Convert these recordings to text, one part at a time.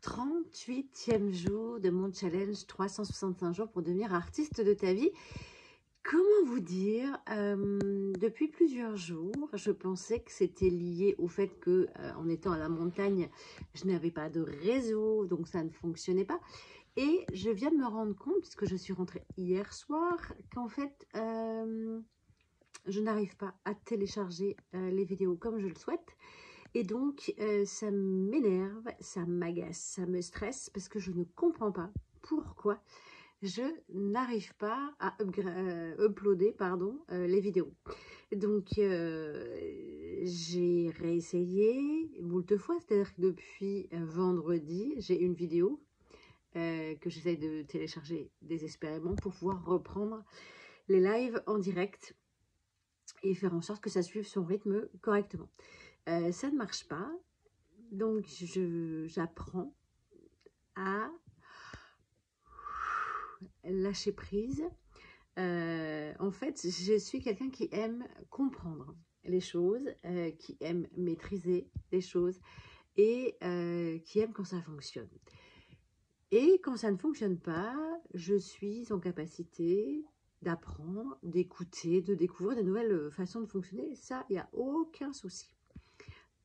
38e jour de mon challenge 365 jours pour devenir artiste de ta vie. Comment vous dire, depuis plusieurs jours, je pensais que c'était lié au fait que, en étant à la montagne, je n'avais pas de réseau, donc ça ne fonctionnait pas. Et je viens de me rendre compte, puisque je suis rentrée hier soir, qu'en fait, je n'arrive pas à télécharger les vidéos comme je le souhaite. Et donc, ça m'énerve, ça m'agace, ça me stresse parce que je ne comprends pas pourquoi je n'arrive pas à uploader les vidéos. Donc, j'ai réessayé moult fois, c'est-à-dire que depuis vendredi, j'ai une vidéo que j'essaye de télécharger désespérément pour pouvoir reprendre les lives en direct et faire en sorte que ça suive son rythme correctement. Ça ne marche pas, donc j'apprends à lâcher prise. En fait, je suis quelqu'un qui aime comprendre les choses, qui aime maîtriser les choses et qui aime quand ça fonctionne. Et quand ça ne fonctionne pas, je suis en capacité d'apprendre, d'écouter, de découvrir de nouvelles façons de fonctionner. Ça, il n'y a aucun souci.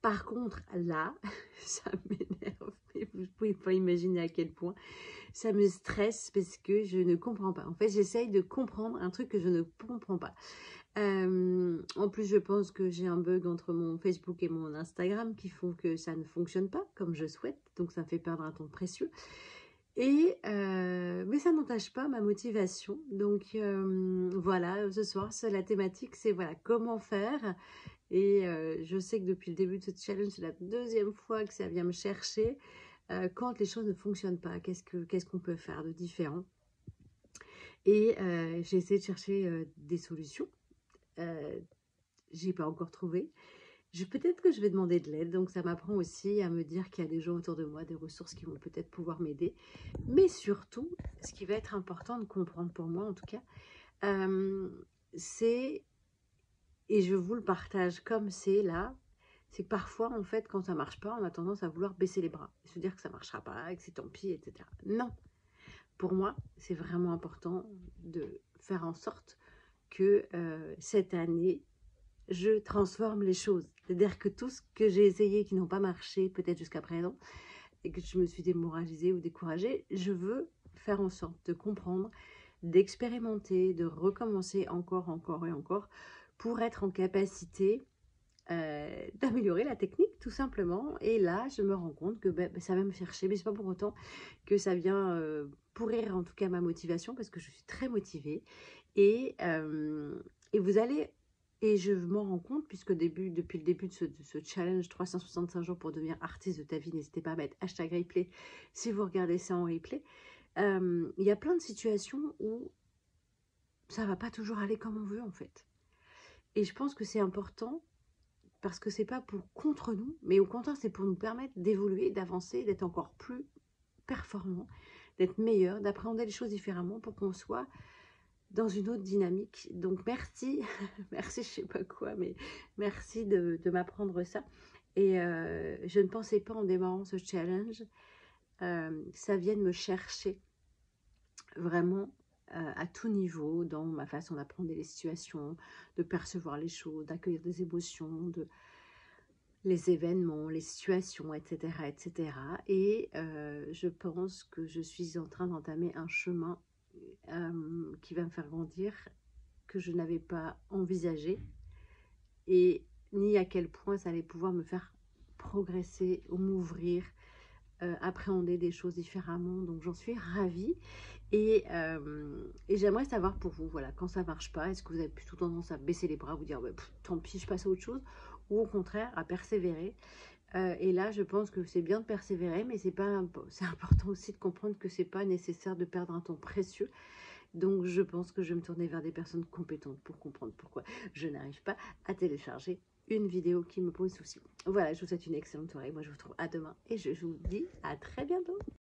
Par contre, là, ça m'énerve, vous ne pouvez pas imaginer à quel point ça me stresse parce que je ne comprends pas. En fait, j'essaye de comprendre un truc que je ne comprends pas. En plus, je pense que j'ai un bug entre mon Facebook et mon Instagram qui font que ça ne fonctionne pas comme je souhaite. Donc, ça me fait perdre un temps précieux. Et mais ça n'entache pas ma motivation. Donc, voilà, ce soir, la thématique, c'est voilà, comment faire. Et je sais que depuis le début de ce challenge, c'est la deuxième fois que ça vient me chercher. Quand les choses ne fonctionnent pas, qu'est-ce qu'on peut faire de différent? Et j'ai essayé de chercher des solutions. J'ai pas encore trouvé. Peut-être que je vais demander de l'aide. Donc ça m'apprend aussi à me dire qu'il y a des gens autour de moi, des ressources qui vont peut-être pouvoir m'aider. Mais surtout, ce qui va être important de comprendre pour moi en tout cas, c'est... Et je vous le partage comme c'est là, c'est que parfois, en fait, quand ça ne marche pas, on a tendance à vouloir baisser les bras, se dire que ça ne marchera pas, que c'est tant pis, etc. Non, pour moi, c'est vraiment important de faire en sorte que cette année, je transforme les choses. C'est-à-dire que tout ce que j'ai essayé qui n'ont pas marché, peut-être jusqu'à présent, et que je me suis démoralisée ou découragée, je veux faire en sorte de comprendre, d'expérimenter, de recommencer encore et encore, pour être en capacité d'améliorer la technique tout simplement. Et là je me rends compte que ça va me chercher, mais c'est pas pour autant que ça vient pourrir en tout cas ma motivation, parce que je suis très motivée et vous allez, et je m'en rends compte puisque depuis le début de ce challenge 365 jours pour devenir artiste de ta vie, n'hésitez pas à mettre #replay si vous regardez ça en replay. Il y a plein de situations où ça va pas toujours aller comme on veut en fait. Et je pense que c'est important parce que c'est pas contre nous, mais au contraire, c'est pour nous permettre d'évoluer, d'avancer, d'être encore plus performant, d'être meilleur, d'appréhender les choses différemment pour qu'on soit dans une autre dynamique. Donc merci, merci je sais pas quoi, mais merci de m'apprendre ça. Et je ne pensais pas en démarrant ce challenge, ça vienne me chercher vraiment à tout niveau, dans ma façon d'apprendre les situations, de percevoir les choses, d'accueillir des émotions, les événements, les situations, etc. etc. Et je pense que je suis en train d'entamer un chemin qui va me faire grandir, que je n'avais pas envisagé, et ni à quel point ça allait pouvoir me faire progresser ou m'ouvrir, appréhender des choses différemment. Donc j'en suis ravie. Et j'aimerais savoir pour vous, voilà, quand ça marche pas, est-ce que vous avez plutôt tendance à baisser les bras, vous dire tant pis, je passe à autre chose, ou au contraire à persévérer? Et là je pense que c'est bien de persévérer, mais c'est important aussi de comprendre que c'est pas nécessaire de perdre un temps précieux. Donc je pense que je vais me tourner vers des personnes compétentes pour comprendre pourquoi je n'arrive pas à télécharger une vidéo qui me pose souci. Voilà, je vous souhaite une excellente soirée. Moi je vous retrouve à demain et je vous dis à très bientôt.